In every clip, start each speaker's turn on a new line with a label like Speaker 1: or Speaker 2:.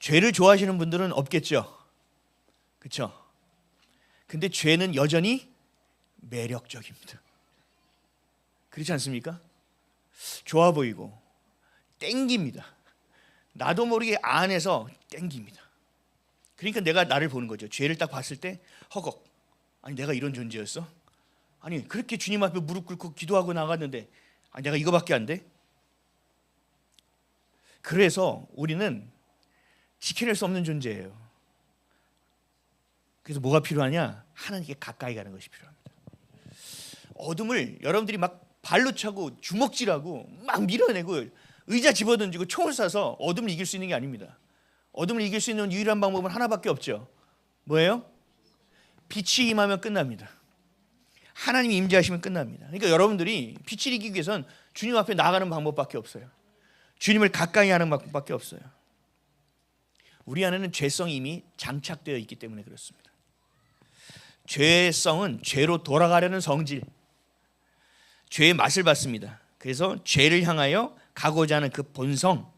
Speaker 1: 죄를 좋아하시는 분들은 없겠죠. 그렇죠? 근데 죄는 여전히 매력적입니다. 그렇지 않습니까? 좋아 보이고 땡깁니다. 나도 모르게 안에서 땡깁니다. 그러니까 내가 나를 보는 거죠. 죄를 딱 봤을 때 허걱. 아니 내가 이런 존재였어? 아니 그렇게 주님 앞에 무릎 꿇고 기도하고 나갔는데 아니 내가 이거밖에 안 돼? 그래서 우리는 지켜낼 수 없는 존재예요. 그래서 뭐가 필요하냐? 하나님께 가까이 가는 것이 필요합니다. 어둠을 여러분들이 막 발로 차고 주먹질하고 막 밀어내고 의자 집어던지고 총을 쏴서 어둠을 이길 수 있는 게 아닙니다. 어둠을 이길 수 있는 유일한 방법은 하나밖에 없죠. 뭐예요? 빛이 임하면 끝납니다. 하나님이 임재하시면 끝납니다. 그러니까 여러분들이 빛을 이기기 위해서는 주님 앞에 나가는 방법밖에 없어요. 주님을 가까이 하는 방법밖에 없어요. 우리 안에는 죄성이 이미 장착되어 있기 때문에 그렇습니다. 죄성은 죄로 돌아가려는 성질, 죄의 맛을 받습니다. 그래서 죄를 향하여 가고자 하는 그 본성,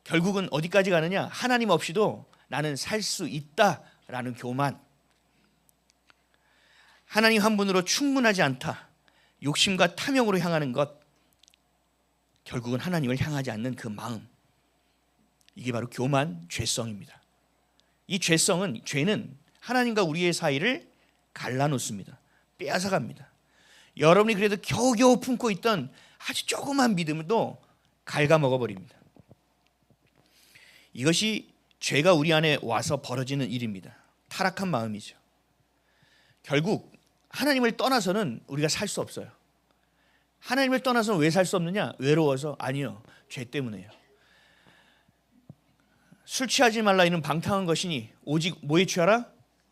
Speaker 1: 결국은 어디까지 가느냐? 하나님 없이도 나는 살 수 있다라는 교만. 하나님 한 분으로 충분하지 않다. 욕심과 탐욕으로 향하는 것. 결국은 하나님을 향하지 않는 그 마음. 이게 바로 교만, 죄성입니다. 이 죄는 하나님과 우리의 사이를 갈라놓습니다. 빼앗아갑니다. 여러분이 그래도 겨우겨우 품고 있던 아주 조그만 믿음도 갉아먹어버립니다. 이것이 죄가 우리 안에 와서 벌어지는 일입니다. 타락한 마음이죠. 결국 하나님을 떠나서는 우리가 살 수 없어요. 하나님을 떠나서는 왜 살 수 없느냐? 외로워서? 아니요. 죄 때문에요. 술 취하지 말라 이는 방탕한 것이니 오직 뭐에 취하라?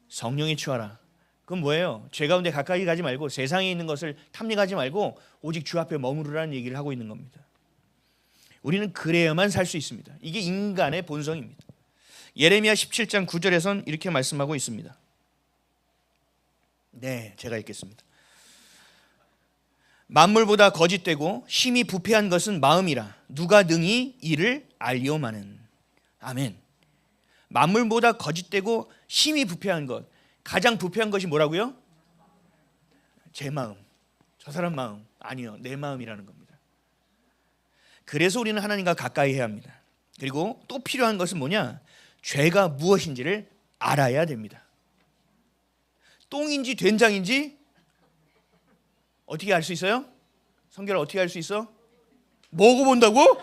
Speaker 1: 성령에 취하라. 그건 뭐예요? 죄 가운데 가까이 가지 말고 세상에 있는 것을 탐닉하지 말고 오직 주 앞에 머무르라는 얘기를 하고 있는 겁니다. 우리는 그래야만 살 수 있습니다. 이게 인간의 본성입니다. 예레미야 17장 9절에선 이렇게 말씀하고 있습니다. 네, 제가 읽겠습니다. 만물보다 거짓되고 심히 부패한 것은 마음이라 누가 능히 이를 알리오마는. 아멘. 만물보다 거짓되고 심히 부패한 것, 가장 부패한 것이 뭐라고요? 제 마음, 저 사람 마음. 아니요, 내 마음이라는 겁니다. 그래서 우리는 하나님과 가까이 해야 합니다. 그리고 또 필요한 것은 뭐냐? 죄가 무엇인지를 알아야 됩니다. 똥인지 된장인지 어떻게 알 수 있어요? 성결아, 어떻게 알 수 있어? 먹어본다고?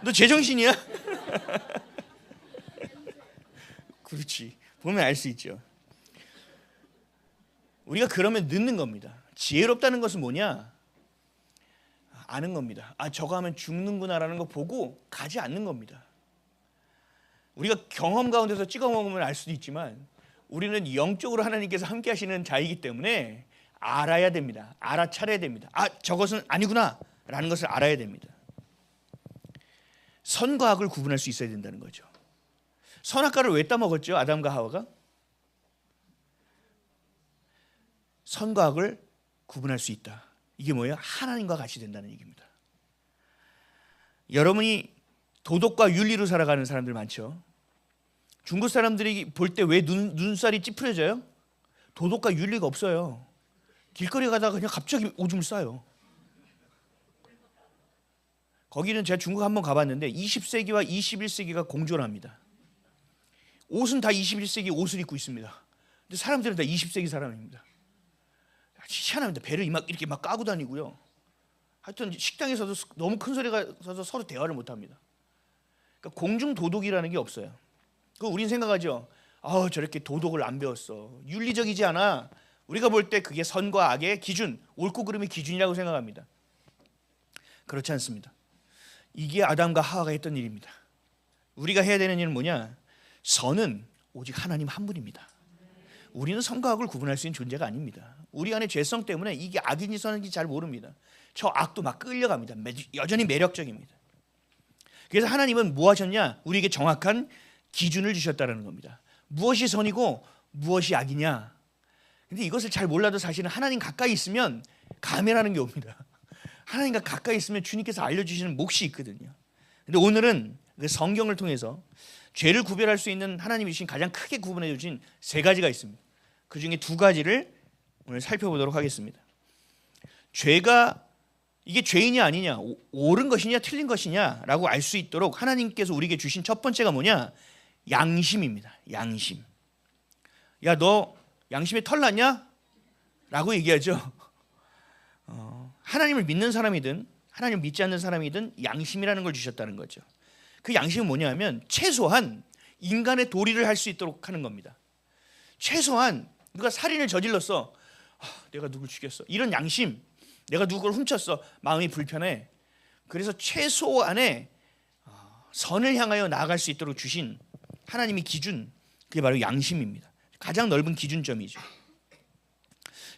Speaker 1: 너 제정신이야? 그렇지, 보면 알 수 있죠. 우리가 그러면 늦는 겁니다. 지혜롭다는 것은 뭐냐? 아는 겁니다. 아, 저거 하면 죽는구나라는 거 보고 가지 않는 겁니다. 우리가 경험 가운데서 찍어 먹으면 알 수도 있지만 우리는 영적으로 하나님께서 함께 하시는 자이기 때문에 알아야 됩니다. 알아차려야 됩니다. 아, 저것은 아니구나 라는 것을 알아야 됩니다. 선과 악을 구분할 수 있어야 된다는 거죠. 선악과를 왜 따먹었죠? 아담과 하와가? 선과 악을 구분할 수 있다. 이게 뭐예요? 하나님과 같이 된다는 얘기입니다. 여러분이 도덕과 윤리로 살아가는 사람들 많죠. 중국 사람들이 볼 때 왜 눈살이 찌푸려져요? 도덕과 윤리가 없어요. 길거리 가다가 그냥 갑자기 오줌을 싸요. 거기는 제가 중국 한번 가봤는데 20세기와 21세기가 공존을 합니다. 옷은 다 21세기 옷을 입고 있습니다. 근데 사람들은 다 20세기 사람입니다. 희한합니다. 배를 이렇게 막 까고 다니고요. 하여튼 식당에서도 너무 큰 소리가 서서 서로 대화를 못 합니다. 그러니까 공중 도덕이라는 게 없어요. 우린 생각하죠. 아, 저렇게 도덕을 안 배웠어. 윤리적이지 않아. 우리가 볼 때 그게 선과 악의 기준, 옳고 그름의 기준이라고 생각합니다. 그렇지 않습니다. 이게 아담과 하와가 했던 일입니다. 우리가 해야 되는 일은 뭐냐? 선은 오직 하나님 한 분입니다. 우리는 선과 악을 구분할 수 있는 존재가 아닙니다. 우리 안에 죄성 때문에 이게 악인지 선인지 잘 모릅니다. 저 악도 막 끌려갑니다. 여전히 매력적입니다. 그래서 하나님은 뭐 하셨냐? 우리에게 정확한 기준을 주셨다는 겁니다. 무엇이 선이고 무엇이 악이냐? 근데 이것을 잘 몰라도 사실은 하나님 가까이 있으면 감회라는 게 옵니다. 하나님과 가까이 있으면 주님께서 알려주시는 몫이 있거든요. 근데 오늘은 그 성경을 통해서 죄를 구별할 수 있는 하나님이 주신 가장 크게 구분해 주신 세 가지가 있습니다. 그 중에 두 가지를 오늘 살펴보도록 하겠습니다. 죄가 이게 죄인이 아니냐, 옳은 것이냐 틀린 것이냐라고 알 수 있도록 하나님께서 우리에게 주신 첫 번째가 뭐냐? 양심입니다. 양심. 야, 너 양심에 털 났냐? 라고 얘기하죠. 하나님을 믿는 사람이든 하나님을 믿지 않는 사람이든 양심이라는 걸 주셨다는 거죠. 그 양심은 뭐냐면 최소한 인간의 도리를 할 수 있도록 하는 겁니다. 최소한 누가 살인을 저질렀어. 내가 누굴 죽였어. 이런 양심. 내가 누굴 훔쳤어. 마음이 불편해. 그래서 최소한의 선을 향하여 나아갈 수 있도록 주신 하나님의 기준, 그게 바로 양심입니다. 가장 넓은 기준점이죠.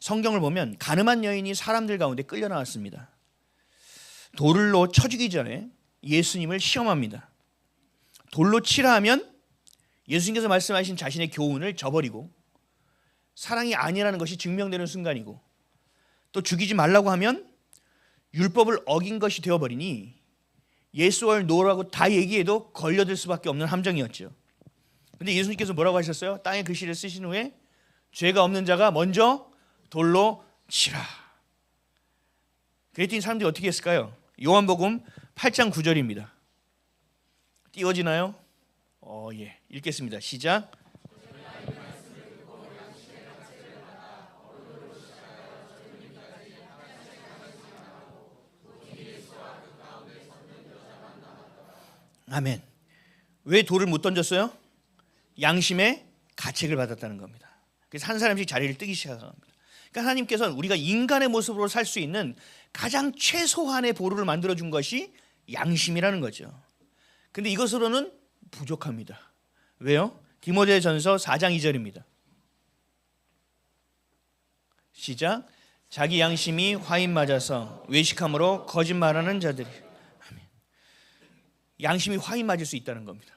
Speaker 1: 성경을 보면 가늠한 여인이 사람들 가운데 끌려 나왔습니다. 돌로 쳐 죽이기 전에 예수님을 시험합니다. 돌로 치라 하면 예수님께서 말씀하신 자신의 교훈을 저버리고 사랑이 아니라는 것이 증명되는 순간이고, 또 죽이지 말라고 하면 율법을 어긴 것이 되어버리니 예수를 놓으라고 다 얘기해도 걸려들 수밖에 없는 함정이었죠. 그런데 예수님께서 뭐라고 하셨어요? 땅에 글씨를 쓰신 후에 죄가 없는 자가 먼저 돌로 치라. 그랬더니 사람들이 어떻게 했을까요? 요한복음 8장 9절입니다. 띄워지나요? 예. 읽겠습니다. 시작. 아멘. 왜 돌을 못 던졌어요? 양심의 가책을 받았다는 겁니다. 그래서 한 사람씩 자리를 뜨기 시작합니다. 그러니까 하나님께서는 우리가 인간의 모습으로 살 수 있는 가장 최소한의 보루를 만들어준 것이 양심이라는 거죠. 근데 이것으로는 부족합니다. 왜요? 디모데전서 4장 2절입니다. 시작. 자기 양심이 화인 맞아서 외식함으로 거짓말하는 자들이. 아멘. 양심이 화인 맞을 수 있다는 겁니다.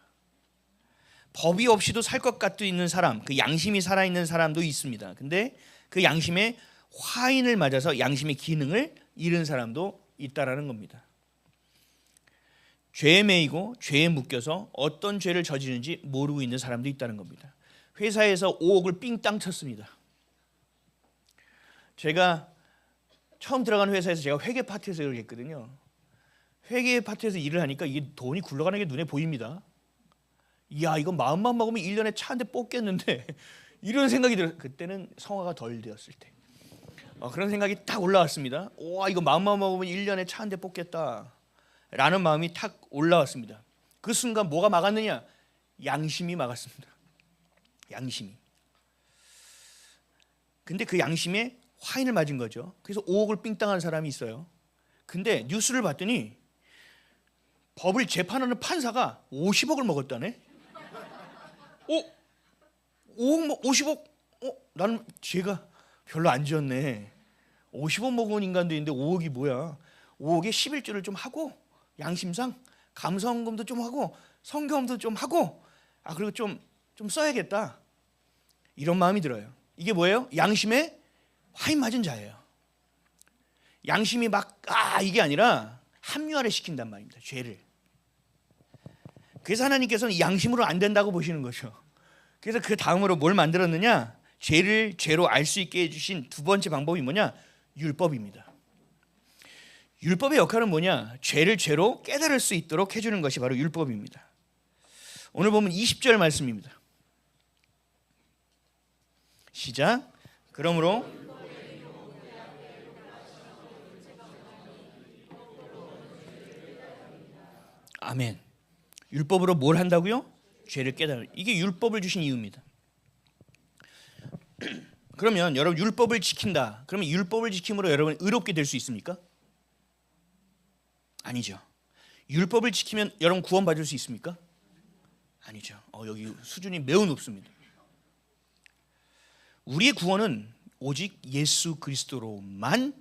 Speaker 1: 법이 없이도 살 것 같도 있는 사람, 그 양심이 살아있는 사람도 있습니다. 근데 그 양심에 화인을 맞아서 양심의 기능을 잃은 사람도 있다라는 겁니다. 죄에 매이고 죄에 묶여서 어떤 죄를 저지르는지 모르고 있는 사람도 있다는 겁니다. 회사에서 5억을 삥땅 쳤습니다. 제가 처음 들어간 회사에서 제가 회계 파트에서 일을 했거든요. 회계 파트에서 일을 하니까 이게 돈이 굴러가는 게 눈에 보입니다. 이야, 이거 마음만 먹으면 1년에 차 한 대 뽑겠는데 이런 생각이 들어요. 그때는 성화가 덜 되었을 때 그런 생각이 딱 올라왔습니다. 와, 이거 마음만 먹으면 1년에 차 한 대 뽑겠다 라는 마음이 탁 올라왔습니다. 그 순간 뭐가 막았느냐? 양심이 막았습니다. 양심이. 근데 그 양심에 화인을 맞은 거죠. 그래서 5억을 삥땅한 사람이 있어요. 근데 뉴스를 봤더니 법을 재판하는 판사가 50억을 먹었다네. 5억, 50억? 나는 죄가 별로 안 지었네. 50억 먹은 인간도 있는데 5억이 뭐야? 5억에 11조를 좀 하고, 양심상 감사원금도 좀 하고, 성경도 좀 하고, 그리고 좀 써야겠다. 이런 마음이 들어요. 이게 뭐예요? 양심에 화인 맞은 자예요. 양심이 막 이게 아니라 합리화를 시킨단 말입니다. 죄를. 그래서 하나님께서는 양심으로 안 된다고 보시는 거죠. 그래서 그 다음으로 뭘 만들었느냐? 죄를 죄로 알 수 있게 해주신 두 번째 방법이 뭐냐? 율법입니다. 율법의 역할은 뭐냐? 죄를 죄로 깨달을 수 있도록 해주는 것이 바로 율법입니다. 오늘 보면 20절 말씀입니다. 시작. 그러므로 아멘. 율법으로 뭘 한다고요? 죄를 깨달을. 이게 율법을 주신 이유입니다. 그러면 여러분 율법을 지킨다. 그러면 율법을 지킴으로 여러분 의롭게 될 수 있습니까? 아니죠. 율법을 지키면 여러분 구원받을 수 있습니까? 아니죠. 여기 수준이 매우 높습니다. 우리의 구원은 오직 예수 그리스도로만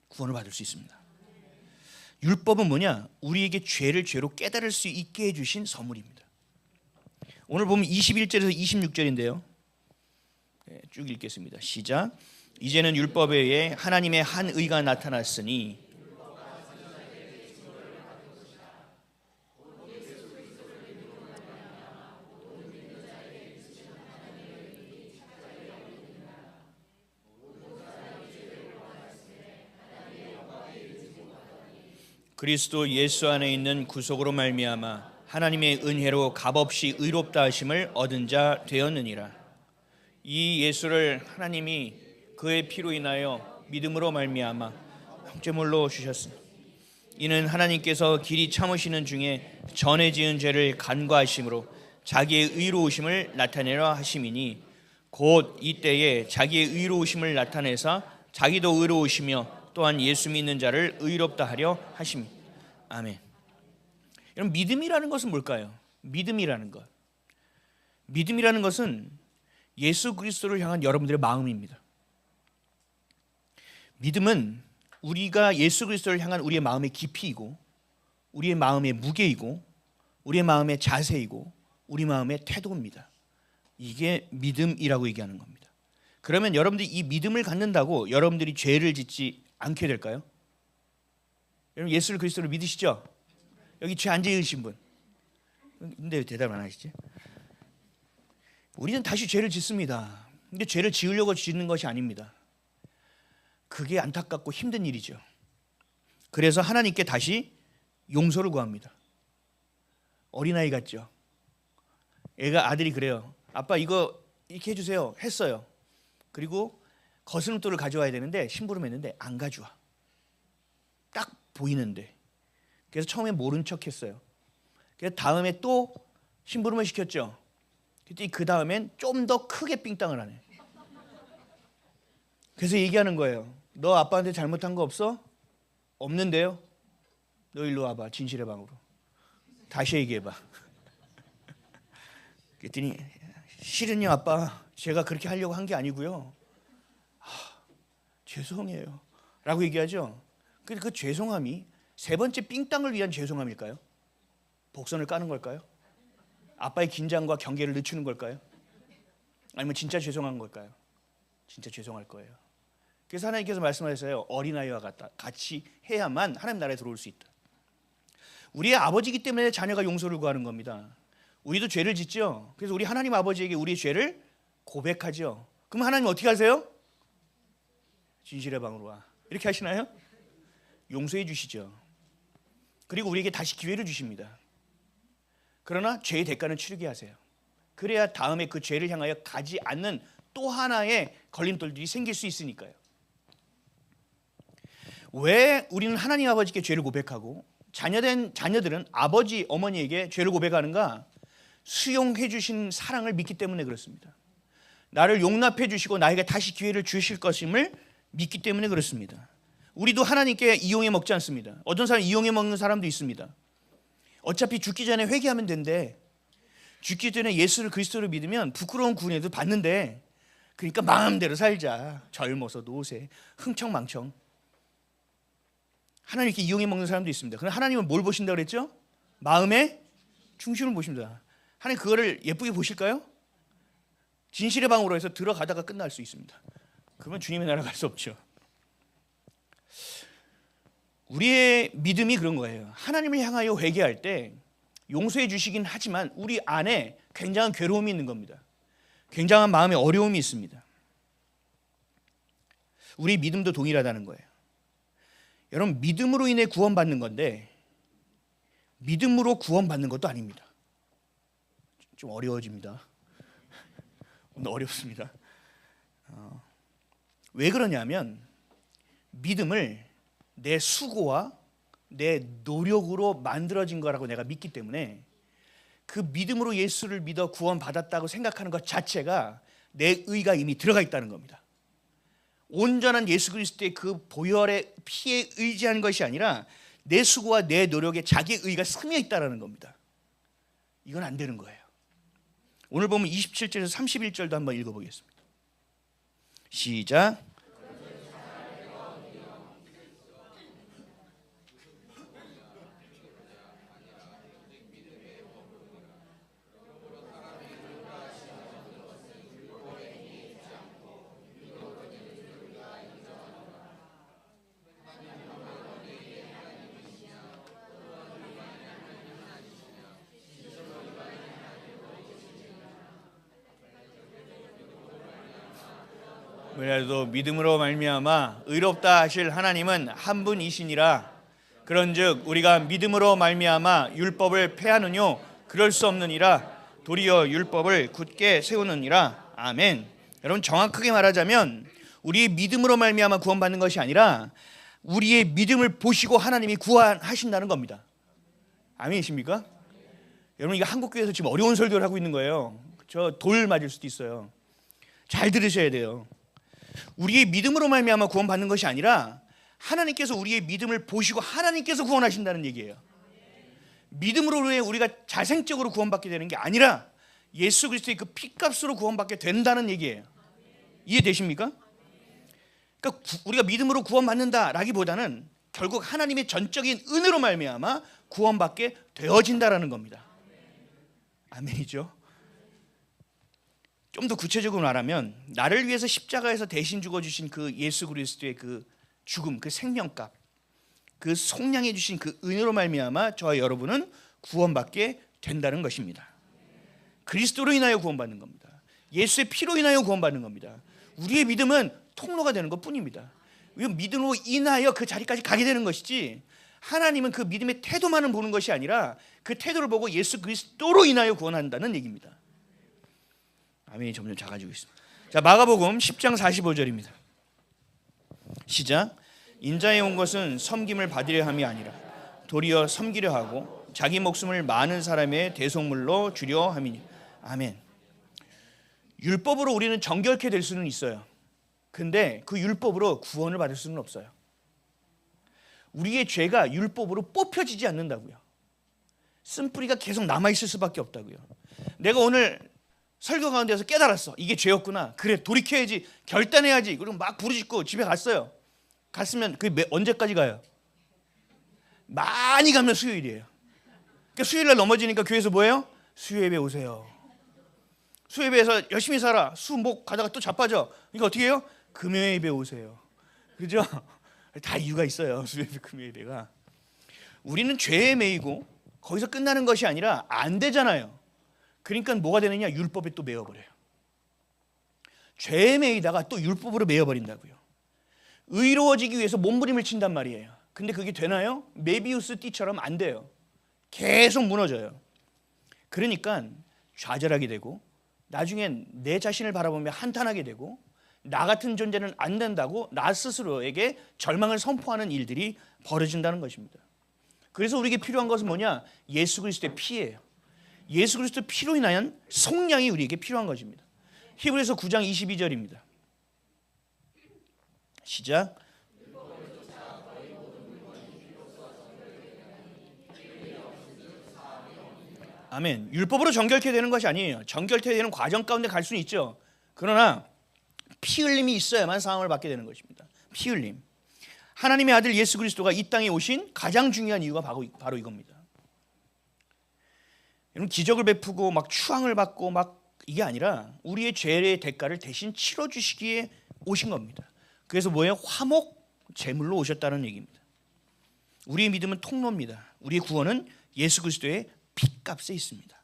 Speaker 1: 구원을 받을 수 있습니다. 율법은 뭐냐? 우리에게 죄를 죄로 깨달을 수 있게 해주신 선물입니다. 오늘 보면 21절에서 26절인데요. 쭉 읽겠습니다. 시작. 이제는 율법에 의해 하나님의 한 의가 나타났으니 그리스도 예수 안에 있는 구속으로 말미암아 하나님의 은혜로 값없이 의롭다 하심을 얻은 자 되었느니라. 이 예수를 하나님이 그의 피로 인하여 믿음으로 말미암아 형제물로 주셨습니다. 이는 하나님께서 길이 참으시는 중에 전에 지은 죄를 간과하심으로 자기의 의로우심을 나타내려 하심이니 곧 이때에 자기의 의로우심을 나타내사 자기도 의로우시며 또한 예수 믿는 자를 의롭다 하려 하심이. 아멘. 여러분, 믿음이라는 것은 뭘까요? 믿음이라는 것은 예수 그리스도를 향한 여러분들의 마음입니다. 믿음은 우리가 예수 그리스도를 향한 우리의 마음의 깊이이고, 우리의 마음의 무게이고, 우리의 마음의 자세이고, 우리 마음의 태도입니다. 이게 믿음이라고 얘기하는 겁니다. 그러면 여러분들이 이 믿음을 갖는다고 여러분들이 죄를 짓지 않게 될까요? 여러분, 예수 그리스도를 믿으시죠? 여기 죄 안 지으신 분. 근데 왜 대답 안 하시지? 우리는 다시 죄를 짓습니다. 근데 죄를 지으려고 짓는 것이 아닙니다. 그게 안타깝고 힘든 일이죠. 그래서 하나님께 다시 용서를 구합니다. 어린아이 같죠? 아들이 그래요. 아빠 이거 이렇게 해주세요. 했어요. 그리고 거스름돌을 가져와야 되는데 심부름했는데 안 가져와. 딱 보이는데. 그래서 처음에 모른 척 했어요. 그래서 다음에 또 심부름을 시켰죠. 그 다음엔 좀 더 크게 삥땅을 하네. 그래서 얘기하는 거예요. 너 아빠한테 잘못한 거 없어? 없는데요? 너 일로 와봐. 진실의 방으로. 다시 얘기해봐. 그랬더니 실은요 아빠, 제가 그렇게 하려고 한 게 아니고요. 죄송해요 라고 얘기하죠. 그 죄송함이 세 번째 삥땅을 위한 죄송함일까요? 복선을 까는 걸까요? 아빠의 긴장과 경계를 늦추는 걸까요? 아니면 진짜 죄송한 걸까요? 진짜 죄송할 거예요. 그래서 하나님께서 말씀하셨어요. 어린아이와 같이 해야만 하나님 나라에 들어올 수 있다. 우리의 아버지이기 때문에 자녀가 용서를 구하는 겁니다. 우리도 죄를 짓죠. 그래서 우리 하나님 아버지에게 우리의 죄를 고백하죠. 그럼 하나님 어떻게 하세요? 진실의 방으로 와. 이렇게 하시나요? 용서해 주시죠. 그리고 우리에게 다시 기회를 주십니다. 그러나 죄의 대가는 치르게 하세요. 그래야 다음에 그 죄를 향하여 가지 않는 또 하나의 걸림돌들이 생길 수 있으니까요. 왜 우리는 하나님 아버지께 죄를 고백하고 자녀된 자녀들은 아버지 어머니에게 죄를 고백하는가? 수용해 주신 사랑을 믿기 때문에 그렇습니다. 나를 용납해 주시고 나에게 다시 기회를 주실 것임을 믿기 때문에 그렇습니다. 우리도 하나님께 이용해 먹지 않습니다. 어떤 사람 이용해 먹는 사람도 있습니다. 어차피 죽기 전에 회개하면 된대. 죽기 전에 예수를 그리스도를 믿으면 부끄러운 구원에도 받는데, 그러니까 마음대로 살자. 젊어서 노세 흥청망청. 하나님께 이용해 먹는 사람도 있습니다. 그럼 하나님은 뭘 보신다고 그랬죠? 마음의 중심을 보십니다. 하나님 그거를 예쁘게 보실까요? 진실의 방으로 해서 들어가다가 끝날 수 있습니다. 그러면 주님의 나라 갈 수 없죠. 우리의 믿음이 그런 거예요. 하나님을 향하여 회개할 때 용서해 주시긴 하지만 우리 안에 굉장한 괴로움이 있는 겁니다. 굉장한 마음의 어려움이 있습니다. 우리 믿음도 동일하다는 거예요. 여러분, 믿음으로 인해 구원받는 건데 믿음으로 구원받는 것도 아닙니다. 좀 어려워집니다. 어렵습니다. 왜 그러냐면 믿음을 내 수고와 내 노력으로 만들어진 거라고 내가 믿기 때문에 그 믿음으로 예수를 믿어 구원받았다고 생각하는 것 자체가 내 의가 이미 들어가 있다는 겁니다. 온전한 예수 그리스도의 그 보혈의 피에 의지하는 것이 아니라 내 수고와 내 노력에 자기의 의가 스며 있다는 겁니다. 이건 안 되는 거예요. 오늘 보면 27절에서 31절도 한번 읽어보겠습니다. 시작. 그래도 믿음으로 말미암아 의롭다 하실 하나님은 한 분이시니라. 그런즉 우리가 믿음으로 말미암아 율법을 폐하느뇨 그럴 수 없느니라. 도리어 율법을 굳게 세우느니라. 아멘. 여러분, 정확하게 말하자면 우리의 믿음으로 말미암아 구원받는 것이 아니라 우리의 믿음을 보시고 하나님이 구원하신다는 겁니다. 아멘이십니까? 여러분, 이거 한국교회에서 지금 어려운 설교를 하고 있는 거예요. 저 돌 맞을 수도 있어요. 잘 들으셔야 돼요. 우리의 믿음으로 말미암아 구원받는 것이 아니라 하나님께서 우리의 믿음을 보시고 하나님께서 구원하신다는 얘기예요. 믿음으로 우리가 자생적으로 구원받게 되는 게 아니라 예수 그리스도의 그 피값으로 구원받게 된다는 얘기예요. 이해되십니까? 그러니까 우리가 믿음으로 구원받는다라기보다는 결국 하나님의 전적인 은혜로 말미암아 구원받게 되어진다라는 겁니다. 아멘이죠. 좀 더 구체적으로 말하면 나를 위해서 십자가에서 대신 죽어주신 그 예수 그리스도의 그 죽음, 그 생명값, 그 속량해 주신 그 은혜로 말미암아 저와 여러분은 구원받게 된다는 것입니다. 그리스도로 인하여 구원받는 겁니다. 예수의 피로 인하여 구원받는 겁니다. 우리의 믿음은 통로가 되는 것뿐입니다. 믿음으로 인하여 그 자리까지 가게 되는 것이지, 하나님은 그 믿음의 태도만은 보는 것이 아니라 그 태도를 보고 예수 그리스도로 인하여 구원한다는 얘기입니다. 아멘이 점점 작아지고 있습니다. 자, 마가복음 10장 45절입니다. 시작. 인자에 온 것은 섬김을 받으려 함이 아니라 도리어 섬기려 하고 자기 목숨을 많은 사람의 대속물로 주려 함이니. 아멘. 율법으로 우리는 정결케 될 수는 있어요. 근데 그 율법으로 구원을 받을 수는 없어요. 우리의 죄가 율법으로 뽑혀지지 않는다고요. 쓴뿌리가 계속 남아있을 수밖에 없다고요. 내가 오늘 설교 가운데서 깨달았어. 이게 죄였구나. 그래, 돌이켜야지, 결단해야지. 그리고 막 부르짖고 집에 갔어요. 갔으면 그게 언제까지 가요? 많이 가면 수요일이에요. 그러니까 수요일날 넘어지니까 교회에서 뭐예요? 수요예배 오세요. 수요예배에서 열심히 살아. 수목 가다가 또 자빠져. 그러니까 어떻게 해요? 금요예배 오세요. 그죠? 다 이유가 있어요. 수요예배, 금요예배가. 우리는 죄에 매이고 거기서 끝나는 것이 아니라 안 되잖아요. 그러니까 뭐가 되느냐? 율법에 또 매여버려요. 죄에 매이다가 또 율법으로 매여버린다고요. 의로워지기 위해서 몸부림을 친단 말이에요. 근데 그게 되나요? 메비우스 띠처럼 안 돼요. 계속 무너져요. 그러니까 좌절하게 되고 나중엔 내 자신을 바라보며 한탄하게 되고 나 같은 존재는 안 된다고 나 스스로에게 절망을 선포하는 일들이 벌어진다는 것입니다. 그래서 우리에게 필요한 것은 뭐냐? 예수 그리스도의 피예요. 예수 그리스도의 피로 인한 속량이 우리에게 필요한 것입니다. 히브리서 9장 22절입니다. 시작. 아멘. 율법으로 정결케 되는 것이 아니에요. 정결케 되는 과정 가운데 갈 수는 있죠. 그러나 피 흘림이 있어야만 사함을 받게 되는 것입니다. 피 흘림. 하나님의 아들 예수 그리스도가 이 땅에 오신 가장 중요한 이유가 바로 이겁니다. 여러분, 기적을 베푸고 막 추앙을 받고 막 이게 아니라 우리의 죄의 대가를 대신 치러 주시기에 오신 겁니다. 그래서 뭐예요? 화목 제물로 오셨다는 얘기입니다. 우리의 믿음은 통로입니다. 우리의 구원은 예수 그리스도의 피값에 있습니다.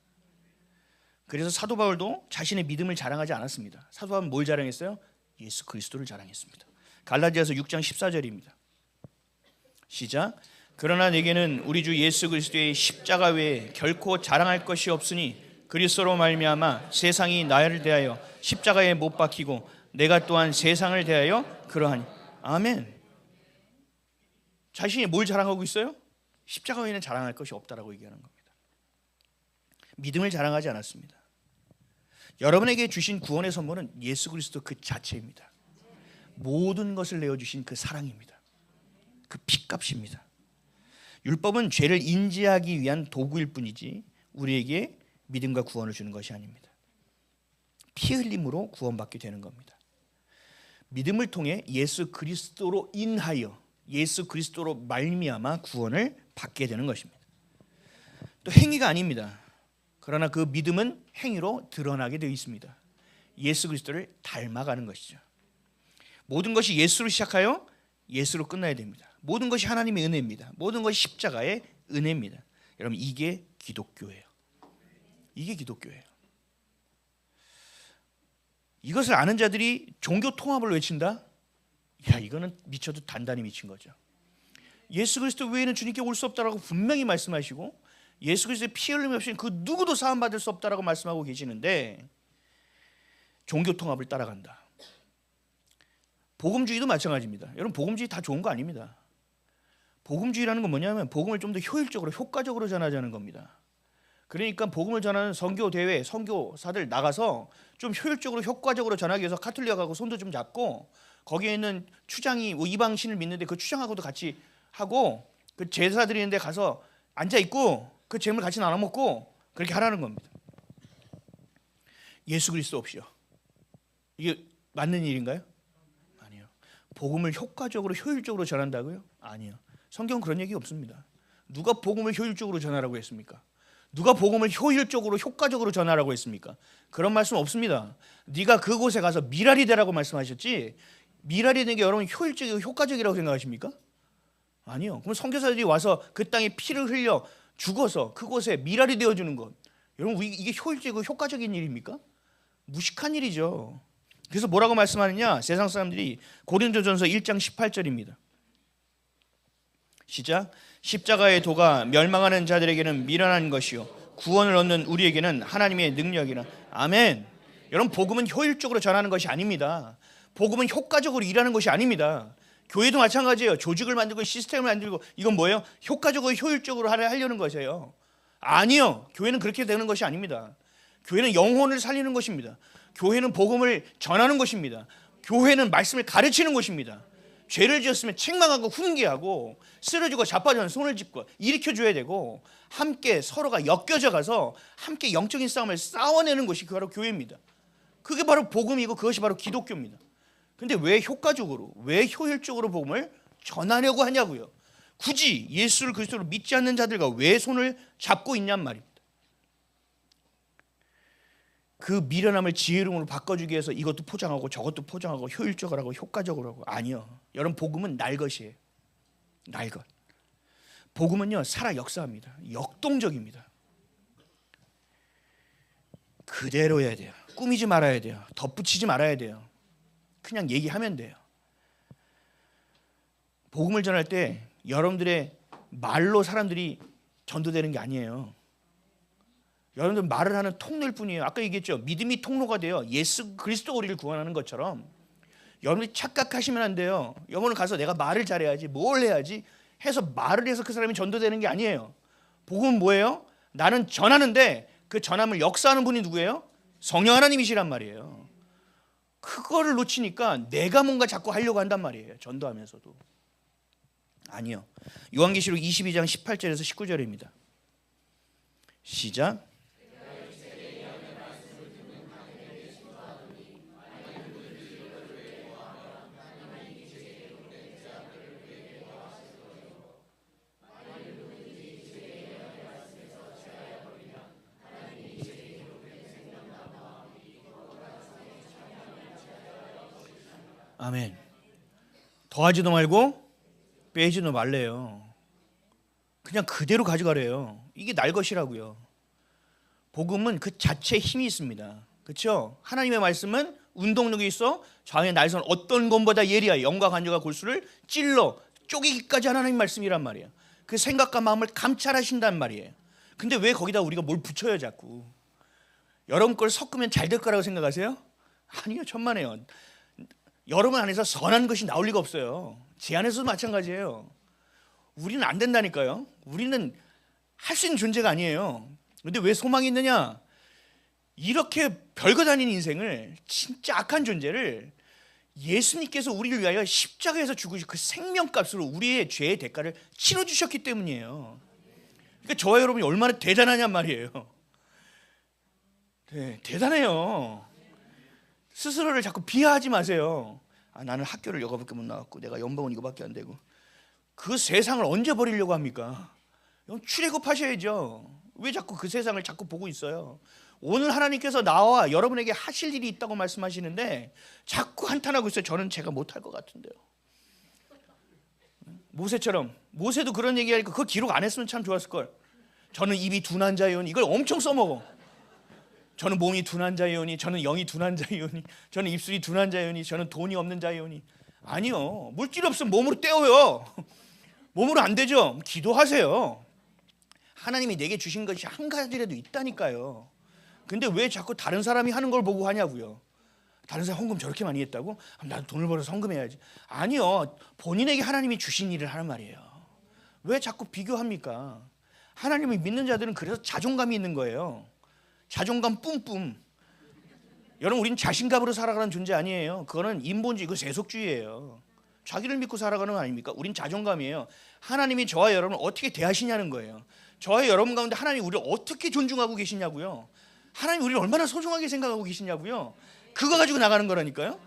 Speaker 1: 그래서 사도 바울도 자신의 믿음을 자랑하지 않았습니다. 사도 바울은 뭘 자랑했어요? 예수 그리스도를 자랑했습니다. 갈라디아서 6장 14절입니다. 시작. 그러나 내게는 우리 주 예수 그리스도의 십자가 외에 결코 자랑할 것이 없으니 그리스도로 말미암아 세상이 나를 대하여 십자가에 못 박히고 내가 또한 세상을 대하여 그러하니. 아멘. 자신이 뭘 자랑하고 있어요? 십자가 외에는 자랑할 것이 없다라고 얘기하는 겁니다. 믿음을 자랑하지 않았습니다. 여러분에게 주신 구원의 선물은 예수 그리스도 그 자체입니다. 모든 것을 내어주신 그 사랑입니다. 그 피값입니다. 율법은 죄를 인지하기 위한 도구일 뿐이지 우리에게 믿음과 구원을 주는 것이 아닙니다. 피 흘림으로 구원받게 되는 겁니다. 믿음을 통해 예수 그리스도로 인하여 예수 그리스도로 말미암아 구원을 받게 되는 것입니다. 또 행위가 아닙니다. 그러나 그 믿음은 행위로 드러나게 되어 있습니다. 예수 그리스도를 닮아가는 것이죠. 모든 것이 예수로 시작하여 예수로 끝나야 됩니다. 모든 것이 하나님의 은혜입니다. 모든 것이 십자가의 은혜입니다. 여러분, 이게 기독교예요. 이게 기독교예요. 이것을 아는 자들이 종교 통합을 외친다? 야, 이거는 미쳐도 단단히 미친 거죠. 예수 그리스도 외에는 주님께 올 수 없다라고 분명히 말씀하시고 예수 그리스도의 피 흘림이 없이는 그 누구도 사함 받을 수 없다라고 말씀하고 계시는데 종교 통합을 따라간다. 복음주의도 마찬가지입니다. 여러분 복음주의 다 좋은 거 아닙니다. 복음주의라는 건 뭐냐면 복음을 좀 더 효율적으로 효과적으로 전하자는 겁니다. 그러니까 복음을 전하는 선교 대회 선교사들 나가서 좀 효율적으로 효과적으로 전하기 위해서 카톨릭하고 손도 좀 잡고 거기에 있는 추장이 이방신을 믿는데 그 추장하고도 같이 하고 그 제사 드리는 데 가서 앉아 있고 그 재물 같이 나눠 먹고 그렇게 하라는 겁니다. 예수 그리스도 없이요. 이게 맞는 일인가요? 아니요. 복음을 효과적으로 효율적으로 전한다고요? 아니요. 성경 그런 얘기 없습니다. 누가 복음을 효율적으로 전하라고 했습니까? 누가 복음을 효율적으로 효과적으로 전하라고 했습니까? 그런 말씀 없습니다. 네가 그곳에 가서 미랄이 되라고 말씀하셨지 미랄이 되는 게 여러분 효율적이고 효과적이라고 생각하십니까? 아니요. 그럼 선교사들이 와서 그 땅에 피를 흘려 죽어서 그곳에 미랄이 되어주는 것 여러분 이게 효율적이고 효과적인 일입니까? 무식한 일이죠. 그래서 뭐라고 말씀하느냐 세상 사람들이 고린도전서 1장 18절입니다. 시작. 십자가의 도가 멸망하는 자들에게는 미련한 것이요 구원을 얻는 우리에게는 하나님의 능력이라. 아멘. 여러분 복음은 효율적으로 전하는 것이 아닙니다. 복음은 효과적으로 일하는 것이 아닙니다. 교회도 마찬가지예요. 조직을 만들고 시스템을 만들고 이건 뭐예요? 효과적으로 효율적으로 하려는 것이에요. 아니요. 교회는 그렇게 되는 것이 아닙니다. 교회는 영혼을 살리는 것입니다. 교회는 복음을 전하는 것입니다. 교회는 말씀을 가르치는 것입니다. 죄를 지었으면 책망하고 훈계하고 쓰러지고 자빠져는 손을 짚고 일으켜줘야 되고 함께 서로가 엮여져 가서 함께 영적인 싸움을 싸워내는 것이 바로 교회입니다. 그게 바로 복음이고 그것이 바로 기독교입니다. 근데 왜 효과적으로 왜 효율적으로 복음을 전하려고 하냐고요. 굳이 예수를 그리스도로 믿지 않는 자들과 왜 손을 잡고 있냔 말입니다. 그 미련함을 지혜 이름으로 바꿔주기 위해서 이것도 포장하고 저것도 포장하고 효율적으로 하고 효과적으로 하고 아니요. 여러분 복음은 날 것이에요. 날 것. 복음은요 살아 역사합니다. 역동적입니다. 그대로 해야 돼요. 꾸미지 말아야 돼요. 덧붙이지 말아야 돼요. 그냥 얘기하면 돼요. 복음을 전할 때 여러분들의 말로 사람들이 전도되는 게 아니에요. 여러분들 말을 하는 통로일 뿐이에요. 아까 얘기했죠. 믿음이 통로가 돼요. 예수 그리스도 우리를 구원하는 것처럼 여러분들이 착각하시면 안 돼요. 여러분은 가서 내가 말을 잘해야지 뭘 해야지 해서 말을 해서 그 사람이 전도되는 게 아니에요. 복음은 뭐예요? 나는 전하는데 그 전함을 역사하는 분이 누구예요? 성령 하나님이시란 말이에요. 그거를 놓치니까 내가 뭔가 자꾸 하려고 한단 말이에요. 전도하면서도. 아니요. 요한계시록 22장 18절에서 19절입니다. 시작. 아멘. 더하지도 말고 빼지도 말래요. 그냥 그대로 가져가래요. 이게 날 것이라고요. 복음은 그 자체에 힘이 있습니다. 그렇죠? 하나님의 말씀은 운동력이 있어 좌우의 날선 어떤 것보다 예리하여 영과 간주가 골수를 찔러 쪼개기까지 하나님 말씀이란 말이에요. 그 생각과 마음을 감찰하신단 말이에요. 근데 왜 거기다 우리가 뭘 붙여요 자꾸? 여러분 걸 섞으면 잘 될 거라고 생각하세요? 아니요. 천만에요. 여러분 안에서 선한 것이 나올 리가 없어요. 제 안에서도 마찬가지예요. 우리는 안 된다니까요. 우리는 할 수 있는 존재가 아니에요. 근데 왜 소망이 있느냐? 이렇게 별거 다닌 인생을 진짜 악한 존재를 예수님께서 우리를 위하여 십자가에서 죽으신 그 생명값으로 우리의 죄의 대가를 치러주셨기 때문이에요. 그러니까 저와 여러분이 얼마나 대단하냔 말이에요. 네, 대단해요. 스스로를 자꾸 비하하지 마세요. 아, 나는 학교를 이거밖에 못 나왔고 내가 연봉은 이거밖에 안 되고 그 세상을 언제 버리려고 합니까? 출애굽하셔야죠. 왜 자꾸 그 세상을 자꾸 보고 있어요? 오늘 하나님께서 나와 여러분에게 하실 일이 있다고 말씀하시는데 자꾸 한탄하고 있어요. 저는 제가 못할 것 같은데요. 모세처럼 모세도 그런 얘기하니까 그거 기록 안 했으면 참 좋았을 걸. 저는 입이 둔한 자이오니 이걸 엄청 써먹어. 저는 몸이 둔한 자이오니 저는 영이 둔한 자이오니 저는 입술이 둔한 자이오니 저는 돈이 없는 자이오니. 아니요. 물질 없으면 몸으로 때워요. 몸으로 안 되죠? 기도하세요. 하나님이 내게 주신 것이 한 가지라도 있다니까요. 근데 왜 자꾸 다른 사람이 하는 걸 보고 하냐고요. 다른 사람 헌금 저렇게 많이 했다고? 나도 돈을 벌어서 헌금해야지. 아니요. 본인에게 하나님이 주신 일을 하는 말이에요. 왜 자꾸 비교합니까? 하나님을 믿는 자들은 그래서 자존감이 있는 거예요. 자존감 뿜뿜. 여러분, 우리는 자신감으로 살아가는 존재 아니에요. 그거는 인본주의, 그 세속주의예요. 자기를 믿고 살아가는 거 아닙니까? 우린 자존감이에요. 하나님이 저와 여러분을 어떻게 대하시냐는 거예요. 저와 여러분 가운데 하나님이 우리를 어떻게 존중하고 계시냐고요. 하나님 우리를 얼마나 소중하게 생각하고 계시냐고요. 그거 가지고 나가는 거라니까요.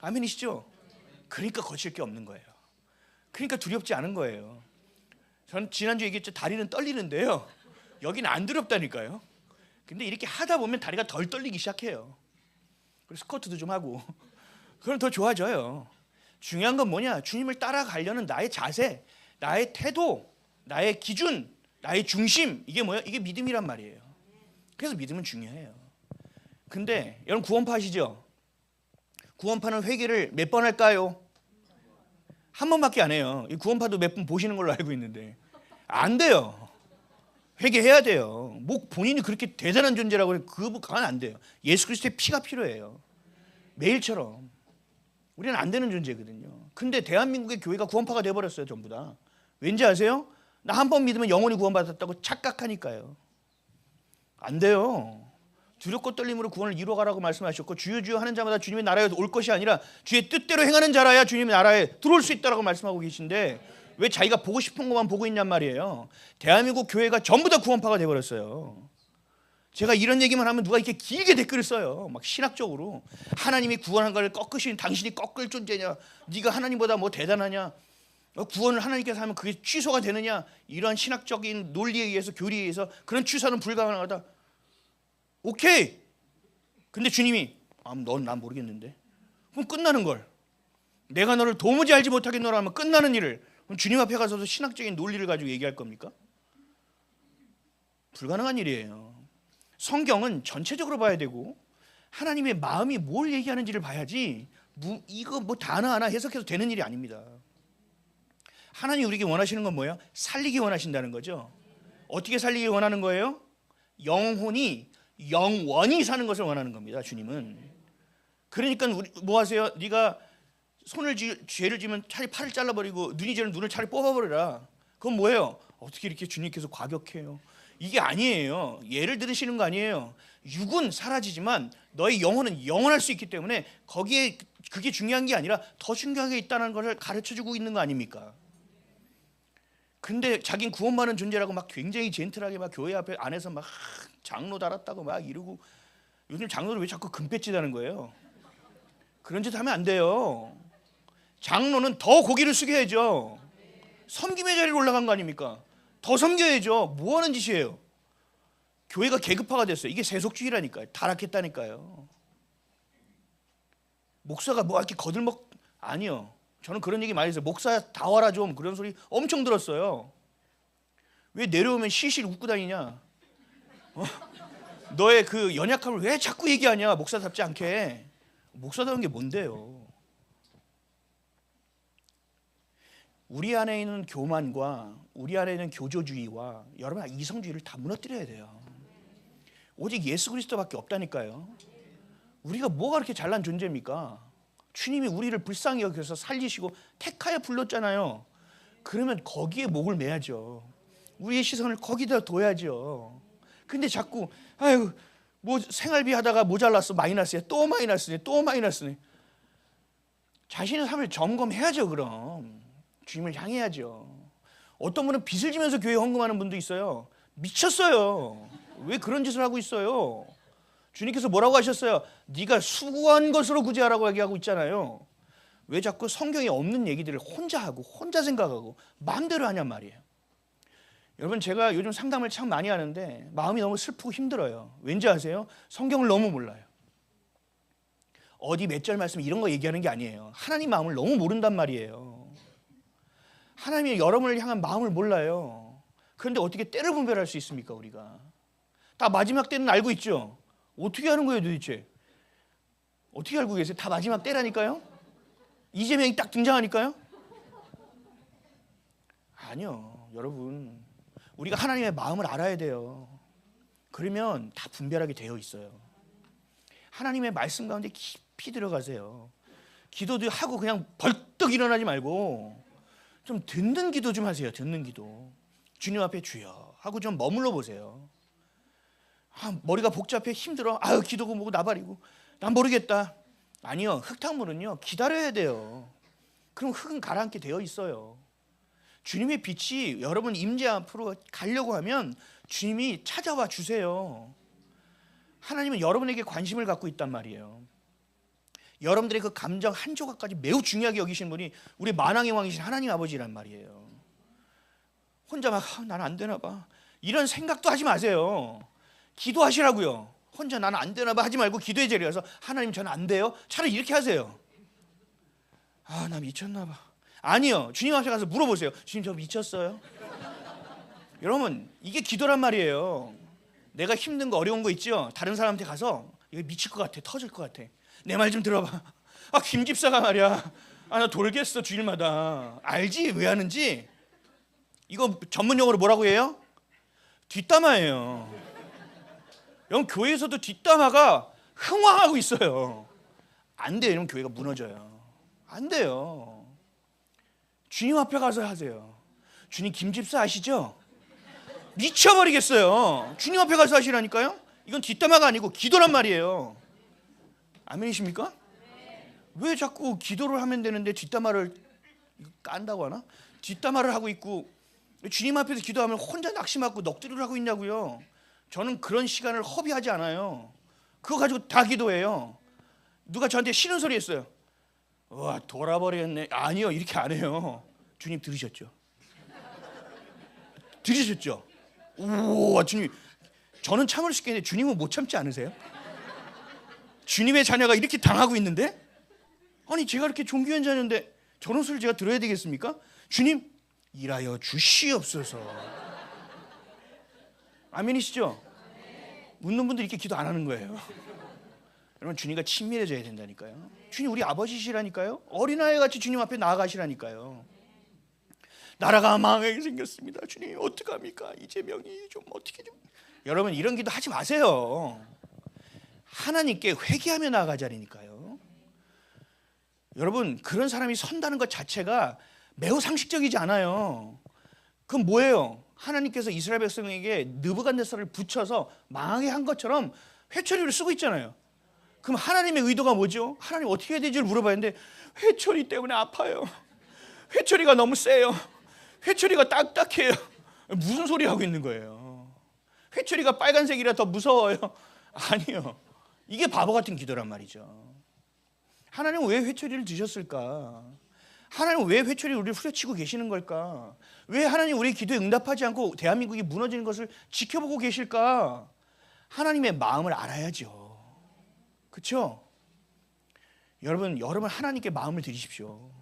Speaker 1: 아멘이시죠? 그러니까 거칠 게 없는 거예요. 그러니까 두렵지 않은 거예요. 전 지난주에 얘기했죠. 다리는 떨리는데요. 여기는 안 두렵다니까요. 근데 이렇게 하다 보면 다리가 덜 떨리기 시작해요. 그래서 스쿼트도 좀 하고 그럼 더 좋아져요. 중요한 건 뭐냐? 주님을 따라가려는 나의 자세, 나의 태도, 나의 기준, 나의 중심, 이게 뭐야? 이게 믿음이란 말이에요. 그래서 믿음은 중요해요. 근데 여러분 구원파 아시죠? 구원파는 회개를 몇 번 할까요? 한 번밖에 안 해요. 이 구원파도 몇 번 보시는 걸로 알고 있는데 안 돼요. 회개해야 돼요. 뭐 본인이 그렇게 대단한 존재라고 그건 안 돼요. 예수 그리스도의 피가 필요해요. 매일처럼. 우리는 안 되는 존재거든요. 근데 대한민국의 교회가 구원파가 돼버렸어요. 전부 다. 왠지 아세요? 나 한 번 믿으면 영원히 구원받았다고 착각하니까요. 안 돼요. 두렵고 떨림으로 구원을 이루어가라고 말씀하셨고 주여 주여 하는 자마다 주님의 나라에 올 것이 아니라 주의 뜻대로 행하는 자라야 주님의 나라에 들어올 수 있다라고 말씀하고 계신데 왜 자기가 보고 싶은 것만 보고 있냔 말이에요. 대한민국 교회가 전부 다 구원파가 돼버렸어요. 제가 이런 얘기만 하면 누가 이렇게 길게 댓글을 써요. 막 신학적으로 하나님이 구원한 걸 꺾으신 당신이 꺾을 존재냐? 네가 하나님보다 뭐 대단하냐? 구원을 하나님께서 하면 그게 취소가 되느냐? 이런 신학적인 논리에 의해서 교리에 의해서 그런 취소는 불가능하다. 오케이. 근데 주님이 넌 난 모르겠는데. 그럼 끝나는 걸. 내가 너를 도무지 알지 못하겠노라 하면 끝나는 일을 그럼 주님 앞에 가서도 신학적인 논리를 가지고 얘기할 겁니까? 불가능한 일이에요. 성경은 전체적으로 봐야 되고 하나님의 마음이 뭘 얘기하는지를 봐야지 이거 뭐 단어 하나 해석해서 되는 일이 아닙니다. 하나님이 우리에게 원하시는 건 뭐예요? 살리기 원하신다는 거죠. 어떻게 살리기 원하는 거예요? 영혼이 영원히 사는 것을 원하는 겁니다. 주님은. 그러니까 우리 뭐 하세요? 네가 죄를 지면 차라리 팔을 잘라버리고 눈이 죄는 눈을 차라리 뽑아버려라. 그건 뭐예요? 어떻게 이렇게 주님께서 과격해요? 이게 아니에요. 예를 들으시는 거 아니에요. 육은 사라지지만 너의 영혼은 영원할 수 있기 때문에 거기에 그게 중요한 게 아니라 더 중요한 게 있다는 것을 가르쳐주고 있는 거 아닙니까? 근데 자긴 구원받은 존재라고 막 굉장히 젠틀하게 막 교회 앞에 안에서 막 장로 달았다고 막 이러고 요즘 장로를 왜 자꾸 금배지 다는 거예요? 그런 짓 하면 안 돼요. 장로는 더 고기를 숙여야죠. 섬김의 자리로 올라간 거 아닙니까? 더 섬겨야죠. 뭐 하는 짓이에요? 교회가 계급화가 됐어요. 이게 세속주의라니까요. 타락했다니까요. 목사가 뭐 이렇게 거들먹 아니요. 저는 그런 얘기 많이 했어요. 목사 다 와라 좀 그런 소리 엄청 들었어요. 왜 내려오면 실실 웃고 다니냐? 너의 그 연약함을 왜 자꾸 얘기하냐? 목사답지 않게. 목사다운 게 뭔데요? 우리 안에 있는 교만과 우리 안에 있는 교조주의와 여러분 이성주의를 다 무너뜨려야 돼요. 오직 예수 그리스도밖에 없다니까요. 우리가 뭐가 그렇게 잘난 존재입니까? 주님이 우리를 불쌍히 여겨서 살리시고 택하여 불렀잖아요. 그러면 거기에 목을 매야죠. 우리의 시선을 거기다 둬야죠. 근데 자꾸 아유 뭐 생활비 하다가 모자랐어 마이너스야 또 마이너스네 또 마이너스네. 자신의 삶을 점검해야죠. 그럼 주님을 향해야죠. 어떤 분은 빚을 지면서 교회 헌금하는 분도 있어요. 미쳤어요. 왜 그런 짓을 하고 있어요? 주님께서 뭐라고 하셨어요? 네가 수고한 것으로 구제하라고 얘기하고 있잖아요. 왜 자꾸 성경에 없는 얘기들을 혼자 하고 혼자 생각하고 마음대로 하냔 말이에요. 여러분 제가 요즘 상담을 참 많이 하는데 마음이 너무 슬프고 힘들어요. 왠지 아세요? 성경을 너무 몰라요. 어디 몇 절 말씀 이런 거 얘기하는 게 아니에요. 하나님 마음을 너무 모른단 말이에요. 하나님이 여러분을 향한 마음을 몰라요. 그런데 어떻게 때를 분별할 수 있습니까? 우리가 다 마지막 때는 알고 있죠. 어떻게 하는 거예요 도대체? 어떻게 알고 계세요? 다 마지막 때라니까요. 이재명이 딱 등장하니까요. 아니요. 여러분, 우리가 하나님의 마음을 알아야 돼요. 그러면 다 분별하게 되어 있어요. 하나님의 말씀 가운데 깊이 들어가세요. 기도도 하고 그냥 벌떡 일어나지 말고 좀 듣는 기도 좀 하세요. 듣는 기도. 주님 앞에 주여 하고 좀 머물러 보세요. 머리가 복잡해 힘들어. 기도고 뭐고 나발이고 난 모르겠다. 아니요. 흙탕물은요 기다려야 돼요. 그럼 흙은 가라앉게 되어 있어요. 주님의 빛이 여러분 임재 앞으로 가려고 하면 주님이 찾아와 주세요. 하나님은 여러분에게 관심을 갖고 있단 말이에요. 여러분들의 그 감정 한 조각까지 매우 중요하게 여기시는 분이 우리 만왕의 왕이신 하나님 아버지란 말이에요. 혼자 막 나는 안 되나 봐 이런 생각도 하지 마세요. 기도하시라고요. 혼자 나는 안 되나 봐 하지 말고 기도의 자리에 가서 하나님 저는 안 돼요. 차라리 이렇게 하세요. 나 미쳤나 봐. 아니요. 주님 앞에 가서 물어보세요. 주님 저 미쳤어요? 여러분 이게 기도란 말이에요. 내가 힘든 거 어려운 거 있죠? 다른 사람한테 가서 이거 미칠 것 같아. 터질 것 같아. 내 말 좀 들어봐. 김 집사가 말이야. 나 돌겠어 주일마다. 알지? 왜 하는지? 이거 전문용어로 뭐라고 해요? 뒷담화예요. 여러분 교회에서도 뒷담화가 흥황하고 있어요. 안 돼요. 이러면 교회가 무너져요. 안 돼요. 주님 앞에 가서 하세요. 주님 김 집사 아시죠? 미쳐버리겠어요. 주님 앞에 가서 하시라니까요. 이건 뒷담화가 아니고 기도란 말이에요. 아멘이십니까? 왜 자꾸 기도를 하면 되는데 뒷담화를 깐다고 하나? 뒷담화를 하고 있고 주님 앞에서 기도하면 혼자 낙심하고 넋두리를 하고 있냐고요. 저는 그런 시간을 허비하지 않아요. 그거 가지고 다 기도해요. 누가 저한테 싫은 소리 했어요. 와 돌아버리겠네. 아니요 이렇게 안 해요. 주님 들으셨죠? 들으셨죠? 우와 주님. 저는 참을 수 있겠는데 주님은 못 참지 않으세요? 주님의 자녀가 이렇게 당하고 있는데 아니 제가 이렇게 존귀한 자녀인데 저런 소리를 제가 들어야 되겠습니까? 주님 일하여 주시옵소서. 아멘이시죠? 묻는 분들 이렇게 기도 안 하는 거예요. 여러분 주님과 친밀해져야 된다니까요. 주님 우리 아버지시라니까요. 어린아이같이 주님 앞에 나아가시라니까요. 나라가 망하게 생겼습니다. 주님 어떡합니까? 이재명이 좀 어떻게 좀. 여러분 이런 기도 하지 마세요. 하나님께 회개하며 나아가자니까요. 여러분 그런 사람이 선다는 것 자체가 매우 상식적이지 않아요. 그건 뭐예요? 하나님께서 이스라엘 백성에게 느부갓네살을 붙여서 망하게 한 것처럼 회초리를 쓰고 있잖아요. 그럼 하나님의 의도가 뭐죠? 하나님 어떻게 해야 되지를 물어봤는데 회초리 때문에 아파요. 회초리가 너무 세요. 회초리가 딱딱해요. 무슨 소리 하고 있는 거예요? 회초리가 빨간색이라 더 무서워요. 아니요. 이게 바보 같은 기도란 말이죠. 하나님은 왜 회초리를 드셨을까? 하나님은 왜 회초리를 우리를 후려치고 계시는 걸까? 왜 하나님 우리 기도에 응답하지 않고 대한민국이 무너지는 것을 지켜보고 계실까? 하나님의 마음을 알아야죠. 그렇죠? 여러분 하나님께 마음을 드리십시오.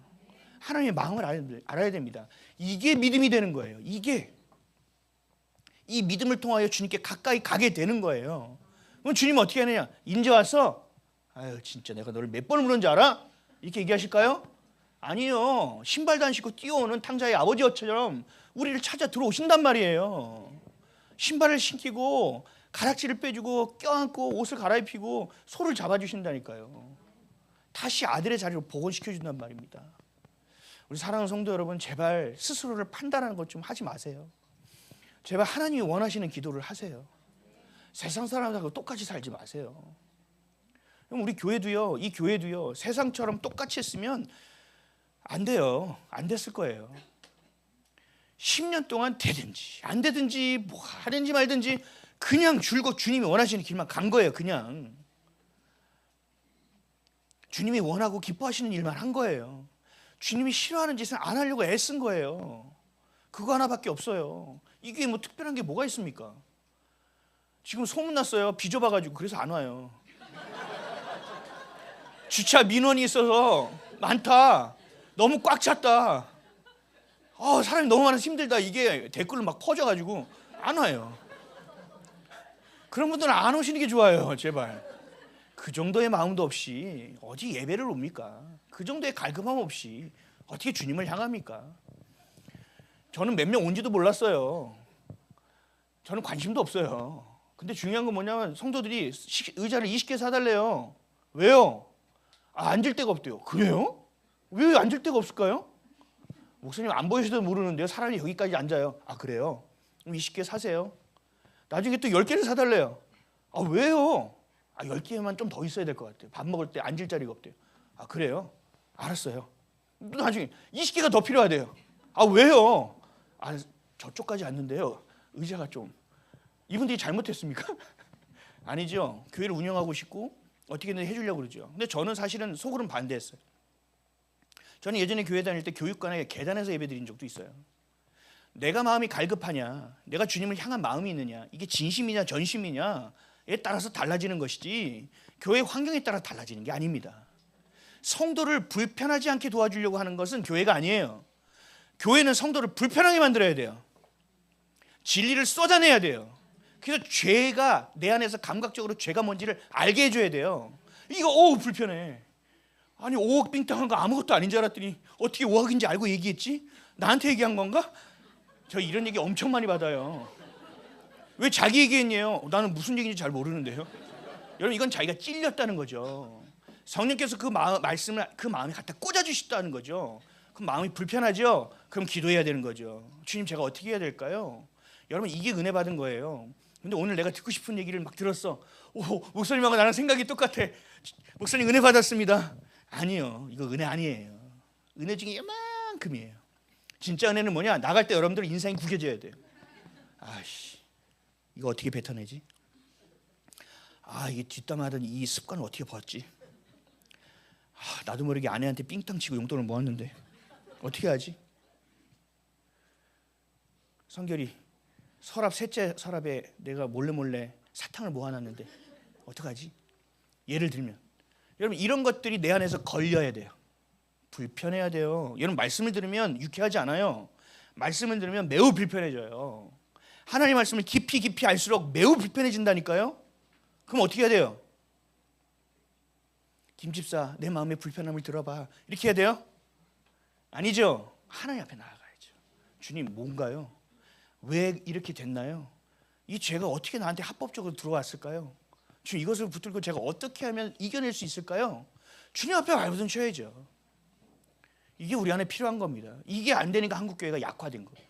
Speaker 1: 하나님의 마음을 알아야 됩니다. 이게 믿음이 되는 거예요. 이 믿음을 통하여 주님께 가까이 가게 되는 거예요. 그럼 주님은 어떻게 하느냐? 이제 와서 진짜 내가 너를 몇 번을 물은 줄 알아? 이렇게 얘기하실까요? 아니요. 신발도 안 신고 뛰어오는 탕자의 아버지처럼 우리를 찾아 들어오신단 말이에요. 신발을 신기고 가락지를 빼주고 껴안고 옷을 갈아입히고 소를 잡아주신다니까요. 다시 아들의 자리로 복원시켜준단 말입니다. 우리 사랑하는 성도 여러분 제발 스스로를 판단하는 것 좀 하지 마세요. 제발 하나님이 원하시는 기도를 하세요. 세상 사람들하고 똑같이 살지 마세요. 우리 교회도요, 이 교회도요, 세상처럼 똑같이 했으면 안 돼요. 안 됐을 거예요. 10년 동안 되든지 안 되든지 뭐 하든지 말든지 그냥 줄곧 주님이 원하시는 길만 간 거예요. 그냥 주님이 원하고 기뻐하시는 일만 한 거예요. 주님이 싫어하는 짓은 안 하려고 애쓴 거예요. 그거 하나밖에 없어요. 이게 뭐 특별한 게 뭐가 있습니까? 지금 소문났어요. 빚어봐가지고 그래서 안 와요. 주차 민원이 있어서 많다. 너무 꽉 찼다. 사람이 너무 많아서 힘들다. 이게 댓글로 막 퍼져가지고 안 와요. 그런 분들은 안 오시는 게 좋아요. 제발. 그 정도의 마음도 없이 어디 예배를 옵니까? 그 정도의 갈급함 없이 어떻게 주님을 향합니까? 저는 몇 명 온지도 몰랐어요. 저는 관심도 없어요. 근데 중요한 건 뭐냐면 성도들이 의자를 20개 사달래요. 왜요? 앉을 데가 없대요. 그래요? 왜 앉을 데가 없을까요? 목사님 안 보이셔도 모르는데요. 사람이 여기까지 앉아요. 그래요? 그럼 20개 사세요. 나중에 또 10개를 사달래요. 왜요? 10개만 좀 더 있어야 될 것 같아요. 밥 먹을 때 앉을 자리가 없대요. 그래요? 알았어요. 또 나중에 20개가 더 필요하대요. 왜요? 저쪽까지 앉는데요. 의자가 좀 이분들이 잘못했습니까? 아니죠. 교회를 운영하고 싶고 어떻게든 해주려고 그러죠. 근데 저는 사실은 속으로는 반대했어요. 저는 예전에 교회 다닐 때 교육관에 계단에서 예배드린 적도 있어요. 내가 마음이 갈급하냐, 내가 주님을 향한 마음이 있느냐, 이게 진심이냐 전심이냐에 따라서 달라지는 것이지 교회 환경에 따라 달라지는 게 아닙니다. 성도를 불편하지 않게 도와주려고 하는 것은 교회가 아니에요. 교회는 성도를 불편하게 만들어야 돼요. 진리를 쏟아내야 돼요. 그래서 죄가 내 안에서 감각적으로 죄가 뭔지를 알게 해줘야 돼요. 이거 불편해. 아니 5억 빙땅한 거 아무것도 아닌 줄 알았더니 어떻게 5억인지 알고 얘기했지? 나한테 얘기한 건가? 저 이런 얘기 엄청 많이 받아요. 왜 자기 얘기했냐요? 나는 무슨 얘기인지 잘 모르는데요. 여러분 이건 자기가 찔렸다는 거죠. 성령께서 그 말씀을 그 마음에 갖다 꽂아주셨다는 거죠. 그 마음이 불편하죠? 그럼 기도해야 되는 거죠. 주님 제가 어떻게 해야 될까요? 여러분 이게 은혜 받은 거예요. 근데 오늘 내가 듣고 싶은 얘기를 막 들었어. 목사님하고 나랑 생각이 똑같아. 목사님 은혜 받았습니다. 아니요, 이거 은혜 아니에요. 은혜 중에 이만큼이에요. 진짜 은혜는 뭐냐? 나갈 때 여러분들 인생이 구겨져야 돼요. 이거 어떻게 뱉어내지? 이게 뒷담화하던 이 습관을 어떻게 버렸지? 나도 모르게 아내한테 삥땅 치고 용돈을 모았는데 어떻게 하지? 성결이 서랍 셋째 서랍에 내가 몰래 사탕을 모아놨는데 어떡하지? 예를 들면 여러분 이런 것들이 내 안에서 걸려야 돼요. 불편해야 돼요. 여러분 말씀을 들으면 유쾌하지 않아요. 말씀을 들으면 매우 불편해져요. 하나님 말씀을 깊이 알수록 매우 불편해진다니까요. 그럼 어떻게 해야 돼요? 김집사 내 마음의 불편함을 들어봐. 이렇게 해야 돼요? 아니죠. 하나님 앞에 나아가야죠. 주님 뭔가요? 왜 이렇게 됐나요? 이 죄가 어떻게 나한테 합법적으로 들어왔을까요? 주님 이것을 붙들고 제가 어떻게 하면 이겨낼 수 있을까요? 주님 앞에 발버둥 쳐야죠. 이게 우리 안에 필요한 겁니다. 이게 안 되니까 한국교회가 약화된 거예요.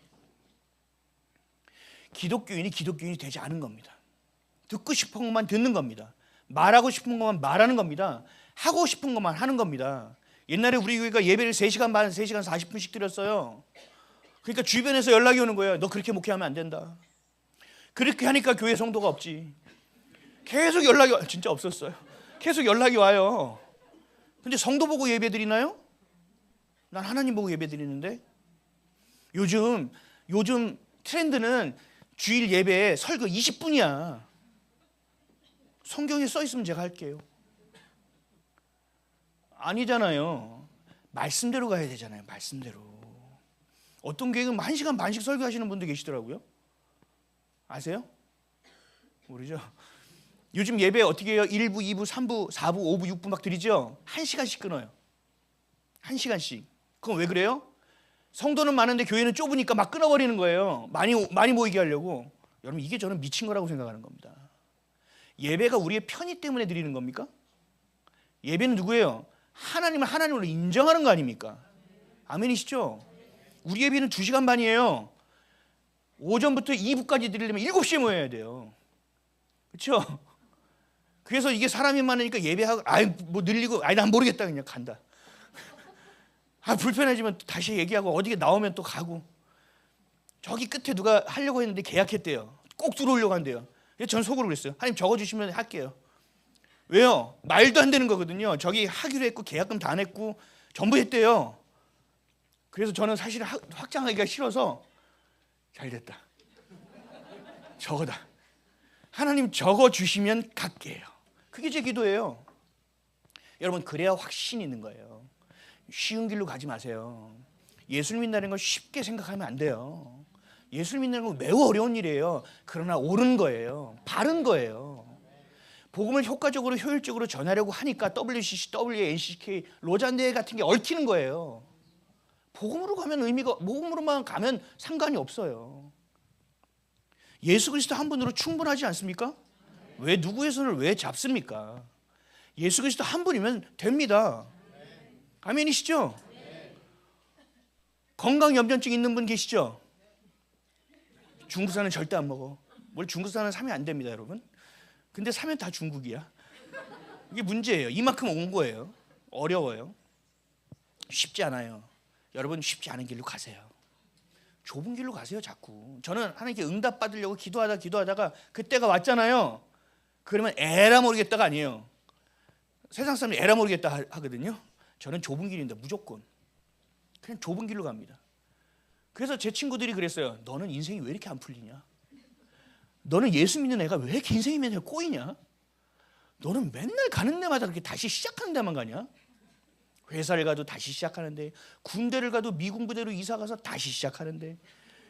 Speaker 1: 기독교인이 되지 않은 겁니다. 듣고 싶은 것만 듣는 겁니다. 말하고 싶은 것만 말하는 겁니다. 하고 싶은 것만 하는 겁니다. 옛날에 우리 교회가 예배를 3시간 반, 3시간 40분씩 드렸어요. 그러니까 주변에서 연락이 오는 거예요. 너 그렇게 목회하면 안 된다. 그렇게 하니까 교회 성도가 없지. 계속 연락이 진짜 없었어요. 계속 연락이 와요. 근데 성도 보고 예배 드리나요? 난 하나님 보고 예배 드리는데. 요즘 트렌드는 주일 예배에 설교 20분이야. 성경에 써 있으면 제가 할게요. 아니잖아요. 말씀대로 가야 되잖아요. 말씀대로. 어떤 교회는 1시간 반씩 설교하시는 분도 계시더라고요. 아세요? 모르죠? 요즘 예배 어떻게 해요? 1부, 2부, 3부, 4부, 5부, 6부 막 드리죠? 1시간씩 끊어요. 1시간씩. 그건 왜 그래요? 성도는 많은데 교회는 좁으니까 막 끊어버리는 거예요. 많이 모이게 하려고. 여러분 이게 저는 미친 거라고 생각하는 겁니다. 예배가 우리의 편의 때문에 드리는 겁니까? 예배는 누구예요? 하나님을 하나님으로 인정하는 거 아닙니까? 아멘이시죠? 우리 예배는 2시간 반이에요. 오전부터 2부까지 드리려면 7시에 모여야 돼요. 그렇죠? 그래서 이게 사람이 많으니까 예배하고 뭐 늘리고 난 모르겠다 그냥 간다. 불편해지면 다시 얘기하고 어디에 나오면 또 가고. 저기 끝에 누가 하려고 했는데 계약했대요. 꼭 들어오려고 한대요. 그래서 전 속으로 그랬어요. 하나님 적어주시면 할게요. 왜요? 말도 안 되는 거거든요. 저기 하기로 했고 계약금 다 냈고 전부 했대요. 그래서 저는 사실 확장하기가 싫어서 잘 됐다. 저거다. 하나님 적어주시면 갈게요. 그게 제 기도예요. 여러분 그래야 확신이 있는 거예요. 쉬운 길로 가지 마세요. 예수를 믿는다는 걸 쉽게 생각하면 안 돼요. 예수를 믿는 건 매우 어려운 일이에요. 그러나 옳은 거예요. 바른 거예요. 복음을 효과적으로 효율적으로 전하려고 하니까 WCC, WNCK, 로잔대회 같은 게 얽히는 거예요. 복음으로만 가면 상관이 없어요. 예수 그리스도 한 분으로 충분하지 않습니까? 왜 누구의 손을 왜 잡습니까? 예수 그리스도 한 분이면 됩니다. 아멘이시죠? 건강염려증 있는 분 계시죠? 중국산은 절대 안 먹어. 원래 중국산은 사면 안 됩니다, 여러분. 근데 사면 다 중국이야. 이게 문제예요. 이만큼 온 거예요. 어려워요. 쉽지 않아요. 여러분 쉽지 않은 길로 가세요. 좁은 길로 가세요. 자꾸. 저는 하나님께 응답 받으려고 기도하다가 그때가 왔잖아요. 그러면 에라 모르겠다가 아니에요. 세상 사람이 에라 모르겠다 하거든요. 저는 좁은 길인데 무조건 그냥 좁은 길로 갑니다. 그래서 제 친구들이 그랬어요. 너는 인생이 왜 이렇게 안 풀리냐? 너는 예수 믿는 애가 왜 이렇게 인생이 맨날 꼬이냐? 너는 맨날 가는 데마다 그렇게 다시 시작하는 데만 가냐? 회사를 가도 다시 시작하는데, 군대를 가도 미군 부대로 이사 가서 다시 시작하는데,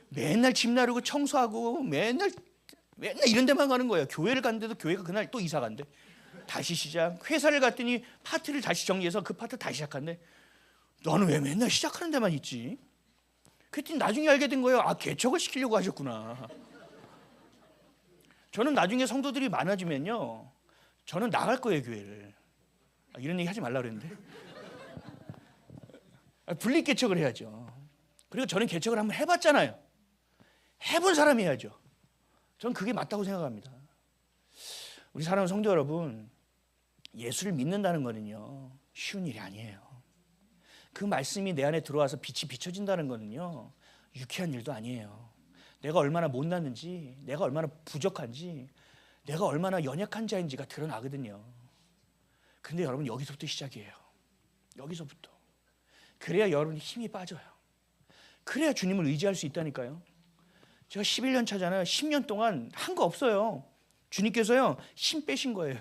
Speaker 1: 맨날 집 나르고 청소하고 맨날 이런 데만 가는 거예요. 교회를 갔는데도 교회가 그날 또 이사 간대. 다시 시작. 회사를 갔더니 파트를 다시 정리해서 그 파트 다시 시작한대. 너는 왜 맨날 시작하는 데만 있지? 그랬더니 나중에 알게 된 거예요. 아, 개척을 시키려고 하셨구나. 저는 나중에 성도들이 많아지면요, 저는 나갈 거예요, 교회를. 이런 얘기 하지 말라 그랬는데. 분립 개척을 해야죠. 그리고 저는 개척을 한번 해봤잖아요. 해본 사람이 해야죠. 저는 그게 맞다고 생각합니다. 우리 사랑하는 성도 여러분, 예수를 믿는다는 거는요, 쉬운 일이 아니에요. 그 말씀이 내 안에 들어와서 빛이 비춰진다는 거는요, 유쾌한 일도 아니에요. 내가 얼마나 못났는지, 내가 얼마나 부족한지, 내가 얼마나 연약한 자인지가 드러나거든요. 근데 여러분, 여기서부터 시작이에요. 여기서부터. 그래야 여러분이 힘이 빠져요. 그래야 주님을 의지할 수 있다니까요. 제가 11년 차잖아요. 10년 동안 한 거 없어요. 주님께서요, 힘 빼신 거예요.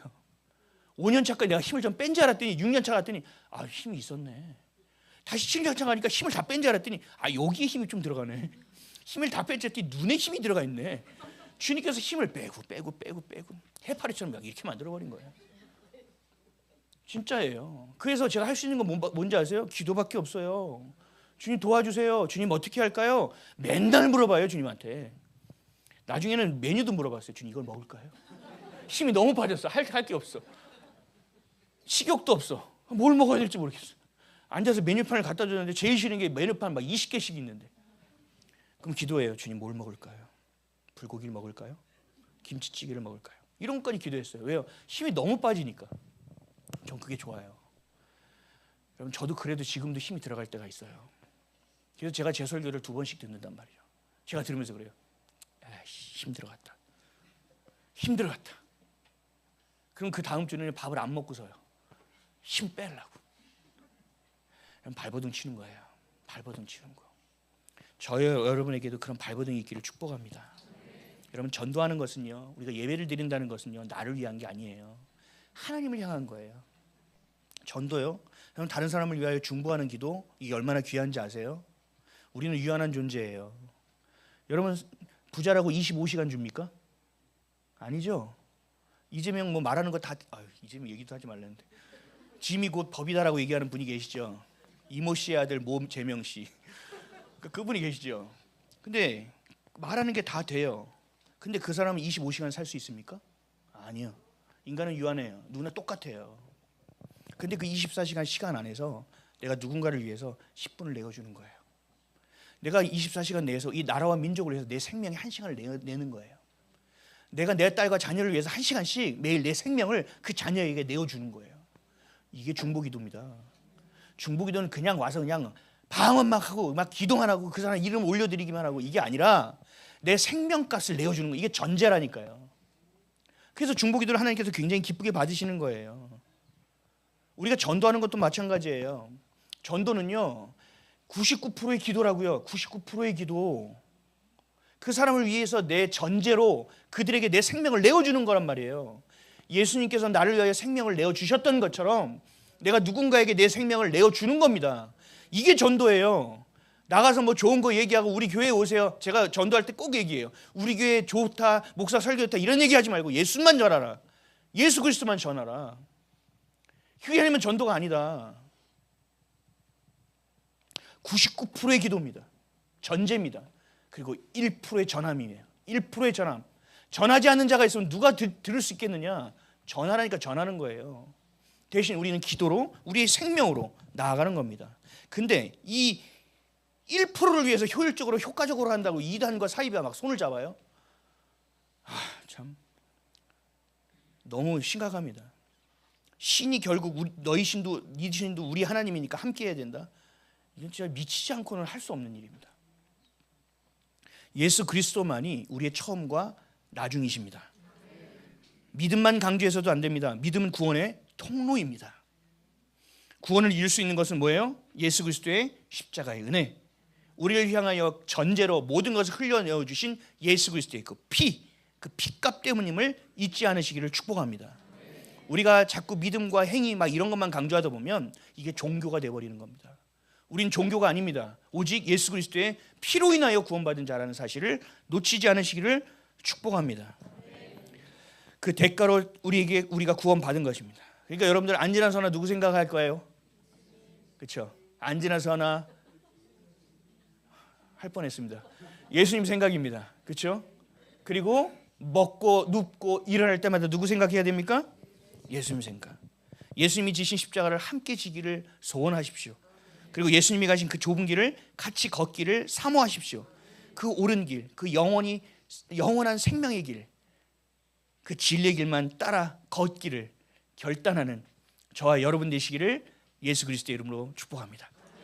Speaker 1: 5년 차까지 내가 힘을 좀 뺀 줄 알았더니 6년 차 갔더니 아, 힘이 있었네. 다시 7년 차 가니까 힘을 다 뺀 줄 알았더니 아, 여기에 힘이 좀 들어가네. 힘을 다 뺐더니 눈에 힘이 들어가 있네. 주님께서 힘을 빼고 해파리처럼 막 이렇게 만들어버린 거예요. 진짜예요. 그래서 제가 할 수 있는 건 뭔지 아세요? 기도밖에 없어요. 주님 도와주세요. 주님 어떻게 할까요? 맨날 물어봐요, 주님한테. 나중에는 메뉴도 물어봤어요. 주님 이걸 먹을까요? 힘이 너무 빠졌어. 할 게 없어. 식욕도 없어. 뭘 먹어야 될지 모르겠어. 앉아서 메뉴판을 갖다 줬는데 제일 싫은 게 메뉴판 막 20개씩 있는데. 그럼 기도해요. 주님 뭘 먹을까요? 불고기를 먹을까요? 김치찌개를 먹을까요? 이런 것까지 기도했어요. 왜요? 힘이 너무 빠지니까. 전 그게 좋아요. 여러분, 저도 그래도 지금도 힘이 들어갈 때가 있어요. 그래서 제가 제 설교를 2번씩 듣는단 말이에요. 제가 들으면서 그래요. 에이씨, 힘들어갔다. 그럼 그 다음 주는 밥을 안 먹고서요, 힘 빼려고. 발버둥 치는 거예요. 발버둥 치는 거. 여러분에게도 그런 발버둥이 있기를 축복합니다. 여러분, 전도하는 것은요, 우리가 예배를 드린다는 것은요, 나를 위한 게 아니에요. 하나님을 향한 거예요. 전도요, 여러분, 다른 사람을 위하여 중보하는 기도, 이게 얼마나 귀한지 아세요? 우리는 유한한 존재예요. 여러분, 부자라고 25시간 줍니까? 아니죠. 이재명 뭐 말하는 거 다, 이재명 얘기도 하지 말랬는데, 짐이 곧 법이다라고 얘기하는 분이 계시죠. 이모 씨의 아들 재명 씨. 그분이 계시죠. 근데 말하는 게 다 돼요. 근데 그 사람은 25시간 살 수 있습니까? 아니요. 인간은 유한해요. 누구나 똑같아요. 근데 그 24시간 시간 안에서 내가 누군가를 위해서 10분을 내어주는 거예요. 내가 24시간 내에서 이 나라와 민족을 위해서 내 생명의 1시간을 내는 거예요. 내가 내 딸과 자녀를 위해서 1시간씩 매일 내 생명을 그 자녀에게 내어주는 거예요. 이게 중보기도입니다. 중보기도는 그냥 와서 그냥 방언만 하고 막 기도만 하고 그 사람 이름 올려드리기만 하고 이게 아니라 내 생명값을 내어주는 거. 이게 전제라니까요. 그래서 중보기도를 하나님께서 굉장히 기쁘게 받으시는 거예요. 우리가 전도하는 것도 마찬가지예요. 전도는요, 99%의 기도라고요. 99%의 기도. 그 사람을 위해서 내 전제로 그들에게 내 생명을 내어주는 거란 말이에요. 예수님께서 나를 위하여 생명을 내어주셨던 것처럼 내가 누군가에게 내 생명을 내어주는 겁니다. 이게 전도예요. 나가서 뭐 좋은 거 얘기하고 우리 교회에 오세요. 제가 전도할 때 꼭 얘기해요. 우리 교회 좋다, 목사 설교 좋다 이런 얘기하지 말고 예수만 전하라. 예수 그리스도만 전하라. 그게 아니면 전도가 아니다. 99%의 기도입니다. 전제입니다. 그리고 1%의 전함이에요. 1%의 전함. 전하지 않는 자가 있으면 누가 들을 수 있겠느냐? 전하라니까 전하는 거예요. 대신 우리는 기도로 우리의 생명으로 나아가는 겁니다. 근데 이 1%를 위해서 효율적으로 효과적으로 한다고 이단과 사이비가 막 손을 잡아요. 참 너무 심각합니다. 신이 결국 너희 신도 네 신도 우리 하나님이니까 함께 해야 된다. 이건 진짜 미치지 않고는 할 수 없는 일입니다. 예수 그리스도만이 우리의 처음과 나중이십니다. 믿음만 강조해서도 안 됩니다. 믿음은 구원의 통로입니다. 구원을 이룰 수 있는 것은 뭐예요? 예수 그리스도의 십자가의 은혜. 우리를 향하여 전제로 모든 것을 흘려내어 주신 예수 그리스도의 그 피값 때문임을 잊지 않으시기를 축복합니다. 우리가 자꾸 믿음과 행위 막 이런 것만 강조하다 보면 이게 종교가 되어버리는 겁니다. 우린 종교가 아닙니다. 오직 예수 그리스도의 피로 인하여 구원받은 자라는 사실을 놓치지 않으시기를 축복합니다. 그 대가로 우리가 구원받은 것입니다. 그러니까 여러분들 안지나서나 누구 생각할 거예요? 그렇죠? 안지나서나 할 뻔했습니다. 예수님 생각입니다. 그렇죠? 그리고 먹고 눕고 일어날 때마다 누구 생각해야 됩니까? 예수님 생각. 예수님이 지신 십자가를 함께 지기를 소원하십시오. 그리고 예수님이 가신 그 좁은 길을 같이 걷기를 사모하십시오. 그 옳은 길, 그 영원한 생명의 길, 그 진리의 길만 따라 걷기를 결단하는 저와 여러분 되시기를 예수 그리스도의 이름으로 축복합니다.